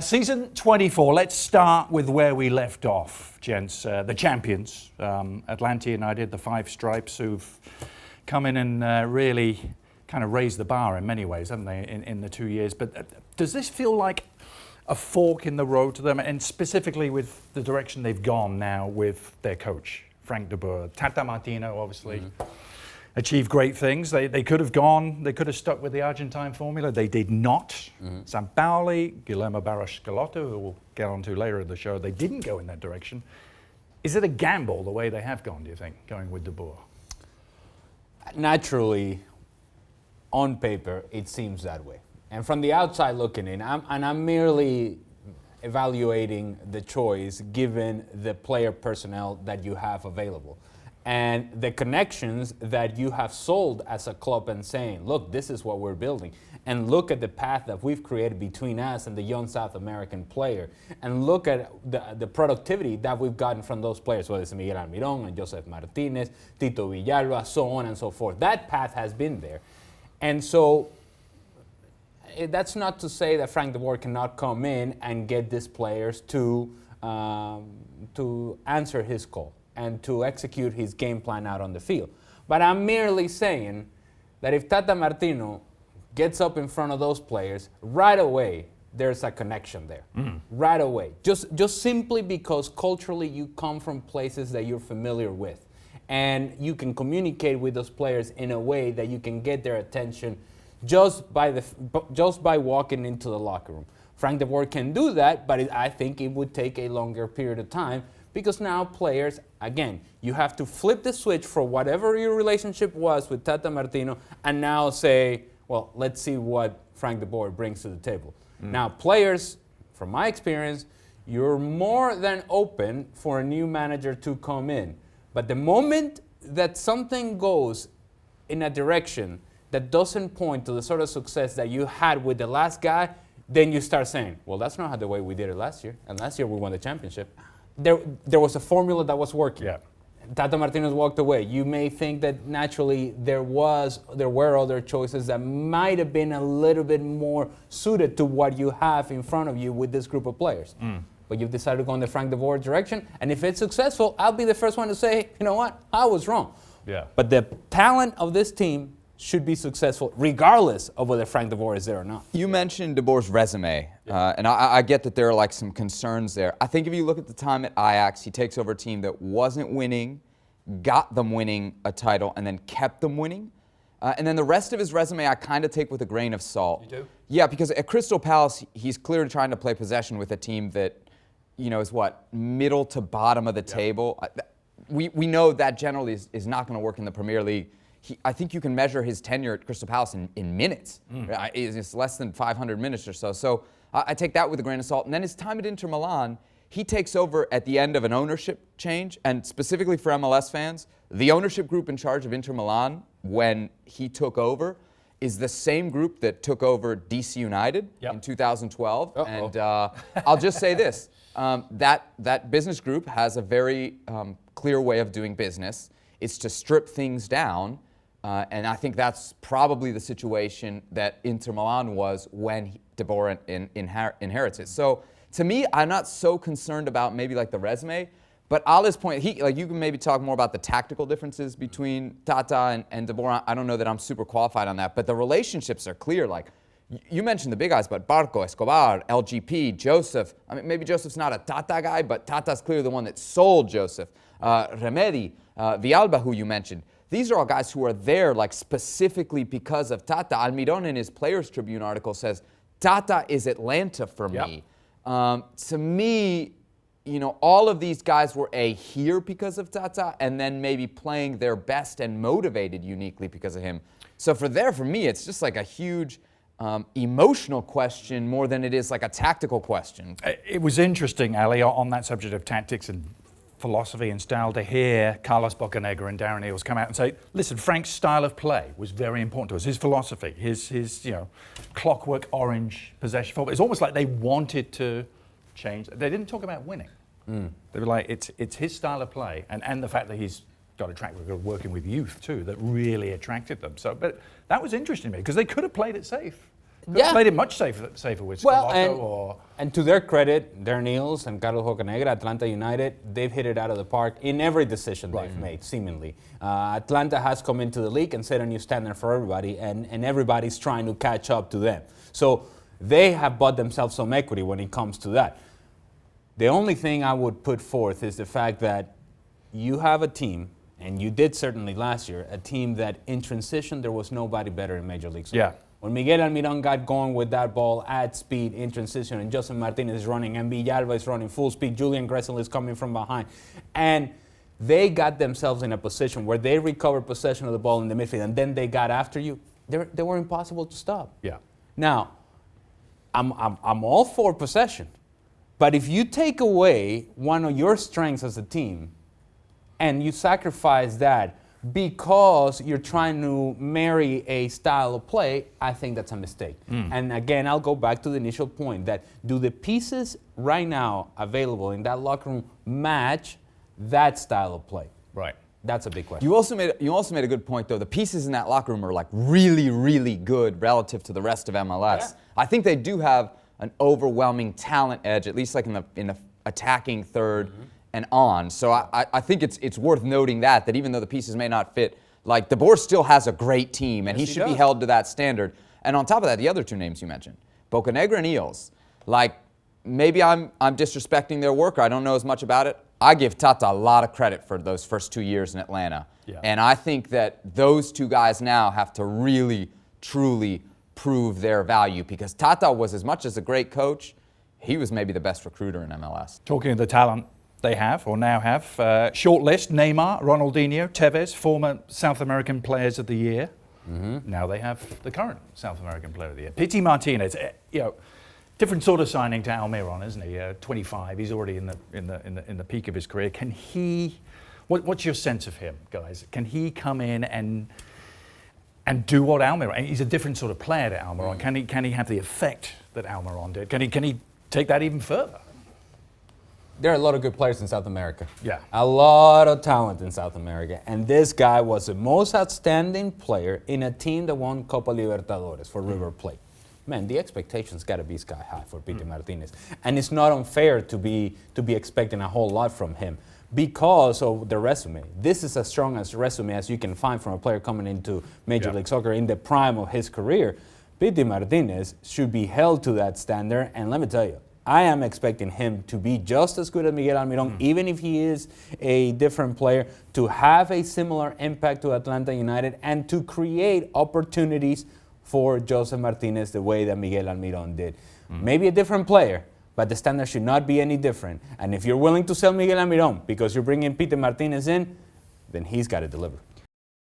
Season 24, let's start with where we left off, gents. The champions, Atlanta United, the Five Stripes, who've come in and really kind of raised the bar in many ways, haven't they, in the 2 years. But does this feel like a fork in the road to them, and specifically with the direction they've gone now with their coach, Frank De Boer? Tata Martino, obviously. Achieved great things. They could have gone, they could have stuck with the Argentine formula. They did not. Sampaoli, Guillermo Barros-Schelotto, who we'll get on to later in the show, they didn't go in that direction. Is it a gamble the way they have gone, do you think, going with De Boer? Naturally, on paper, it seems that way. And from the outside looking in, I'm merely evaluating the choice given the player personnel that you have available. And the connections that you have sold as a club and saying, look, this is what we're building. And look at the path that we've created between us and the young South American player. And look at the productivity that we've gotten from those players, whether it's Miguel Almiron and Josef Martinez, Tito Villalba, so on and so forth. That path has been there. And so that's not to say that Frank De Boer cannot come in and get these players to answer his call and to execute his game plan out on the field. But I'm merely saying that if Tata Martino gets up in front of those players, right away, there's a connection there. Right away. Just simply because culturally you come from places that you're familiar with. And you can communicate with those players in a way that you can get their attention just by walking into the locker room. Frank De Boer can do that, but I think it would take a longer period of time, because now players, again, you have to flip the switch for whatever your relationship was with Tata Martino and now say, well, let's see what Frank De Boer brings to the table. Now, players, from my experience, you're more than open for a new manager to come in. But the moment that something goes in a direction that doesn't point to the sort of success that you had with the last guy, then you start saying, well, that's not the way we did it last year. And last year we won the championship. There was a formula that was working. Yeah. Tata Martinez walked away. You may think that naturally there were other choices that might have been a little bit more suited to what you have in front of you with this group of players. But you've decided to go in the Frank De Boer direction, and if it's successful, I'll be the first one to say, you know what, I was wrong. Yeah. But the talent of this team should be successful regardless of whether Frank De Boer is there or not. You mentioned De Boer's resume, and I get that there are like some concerns there. I think if you look at the time at Ajax, he takes over a team that wasn't winning, got them winning a title, and then kept them winning. And then the rest of his resume I kind of take with a grain of salt. You do? Yeah, because at Crystal Palace, he's clearly trying to play possession with a team that, you know, is what, middle to bottom of the table. We know that generally is not going to work in the Premier League. I think you can measure his tenure at Crystal Palace in minutes. It's less than 500 minutes or so. So I take that with a grain of salt. And then his time at Inter Milan, he takes over at the end of an ownership change. And specifically for MLS fans, the ownership group in charge of Inter Milan when he took over is the same group that took over DC United in 2012. And I'll just say this. That business group has a very clear way of doing business. It's to strip things down. And I think that's probably the situation that Inter Milan was when De Boer inherits it. So to me, I'm not so concerned about maybe like the resume, but Ali's point, you can maybe talk more about the tactical differences between Tata and De Boer. I don't know that I'm super qualified on that, but the relationships are clear. Like you mentioned the big guys, but Franco Escobar, LGP, Josef. I mean, maybe Josef's not a Tata guy, but Tata's clearly the one that sold Josef. Remedi, Villalba, who you mentioned. These are all guys who are there like specifically because of Tata. Almiron in his Players Tribune article says, Tata is Atlanta for me. To me, you know, all of these guys were here because of Tata and then maybe playing their best and motivated uniquely because of him. So for me, it's just like a huge emotional question more than it is like a tactical question. It was interesting, Ali, on that subject of tactics and philosophy and style, to hear Carlos Bocanegra and Darren Eales come out and say, listen, Frank's style of play was very important to us. His philosophy, his clockwork orange possession football. It's almost like they wanted to change. They didn't talk about winning. They were like, it's his style of play and the fact that he's got a track record of working with youth too that really attracted them. So, but that was interesting to me because they could have played it safe. Yeah. Made it much safer with Well, Scalotto and to their credit, Darren Eales and Carlos Bocanegra, Atlanta United, they've hit it out of the park in every decision they've made, seemingly. Atlanta has come into the league and set a new standard for everybody, and everybody's trying to catch up to them. So they have bought themselves some equity when it comes to that. The only thing I would put forth is the fact that you have a team, and you did certainly last year, a team that in transition there was nobody better in Major League Soccer. Yeah. When Miguel Almiron got going with that ball at speed in transition, and Josef Martinez is running, and Villalba is running full speed, Julian Gressel is coming from behind, and they got themselves in a position where they recovered possession of the ball in the midfield, and then they got after you, they were impossible to stop. Yeah. Now, I'm all for possession, but if you take away one of your strengths as a team, and you sacrifice that because you're trying to marry a style of play, I think that's a mistake. And again, I'll go back to the initial point that do the pieces right now available in that locker room match that style of play? Right. That's a big question. You also made a good point, though. The pieces in that locker room are like really, really good relative to the rest of MLS. Yeah. I think they do have an overwhelming talent edge, at least like in the attacking third and on. So I think it's worth noting that even though the pieces may not fit, like De Boer still has a great team, and Yes, he he should be does. held to that standard. And on top of that, the other two names you mentioned, Bocanegra and Eales, like maybe I'm disrespecting their work, or I don't know as much about it. I give Tata a lot of credit for those first 2 years in Atlanta. Yeah. And I think that those two guys now have to really, truly prove their value, because Tata was, as much as a great coach, he was maybe the best recruiter in MLS. Talking of the talent they have, or now have, short list: Neymar, Ronaldinho, Tevez, former South American Players of the Year. Now they have the current South American Player of the Year, Pity Martinez. Different sort of signing to Almiron, isn't he? 25. He's already in the peak of his career. Can he? What's your sense of him, guys? Can he come in and do what Almiron? He's a different sort of player to Almiron. Can he have the effect that Almiron did? Can he take that even further? There are a lot of good players in South America. Yeah. A lot of talent in South America. And this guy was the most outstanding player in a team that won Copa Libertadores for River Plate. Man, the expectations got to be sky high for Pity Martinez. And it's not unfair to be expecting a whole lot from him because of the resume. This is as strong as resume as you can find from a player coming into Major League Soccer in the prime of his career. Pity Martinez should be held to that standard. And let me tell you, I am expecting him to be just as good as Miguel Almiron, even if he is a different player, to have a similar impact to Atlanta United and to create opportunities for Josef Martinez the way that Miguel Almiron did. Maybe a different player, but the standard should not be any different. And if you're willing to sell Miguel Almiron because you're bringing Pity Martinez in, then he's got to deliver.